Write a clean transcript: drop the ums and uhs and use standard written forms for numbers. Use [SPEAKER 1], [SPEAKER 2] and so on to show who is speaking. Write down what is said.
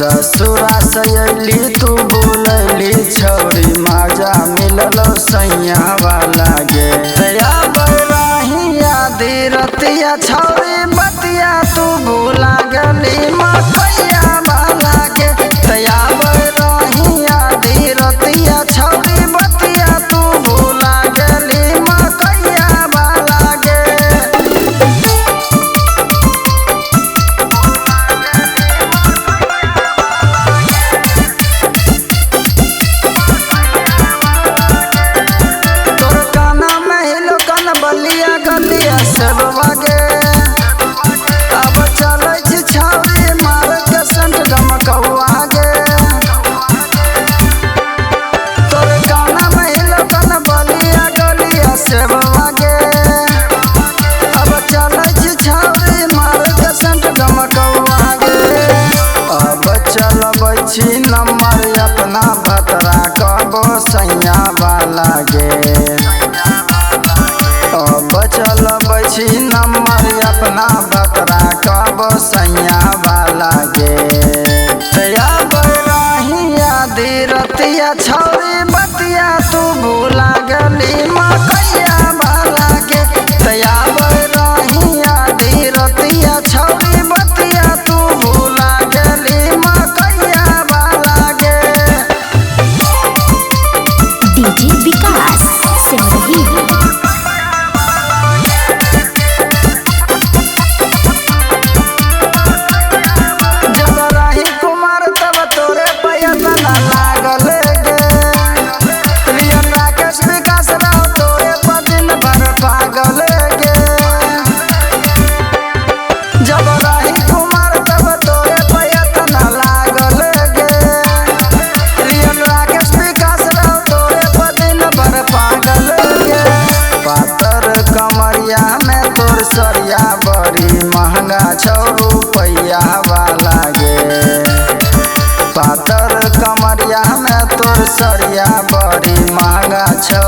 [SPEAKER 1] ससुरा से अली तू बोलली छौरी माजा मिललो सैया वाला गे दया बरहिया धीरतिया छौरी बतिया तू भूला गली मकैया वाला गे दया बरहिया धीरतिया छौरी बतिया तू भूला गली मकैया वाला गे। गलिया सब वागे अब चलै छी छौरी मार के संट गमकौआ गे तोर गाना में हिलकन बलिया गलिया सब वागे अब चलै छी छौरी मार के संट गमकौआ गे अब चलबै छी नंबर अपना बतरा कबो सैया वाला गे चलबै छी नंबर अपना बतरा कब सैया वाला गे दया बरहिया धीरतिया छौरी बतिया तू भूला गली मकैया वाला गे दया बरहिया धीरतिया छौरी बतिया तू भूला गली मकैया वाला गे।
[SPEAKER 2] डीजे विकास सिमरही कमरिया में तोर सरिया बड़ी महंगा 6 रुपया वाला गे पातर कमरिया में तोर सरिया बड़ी महंगा 6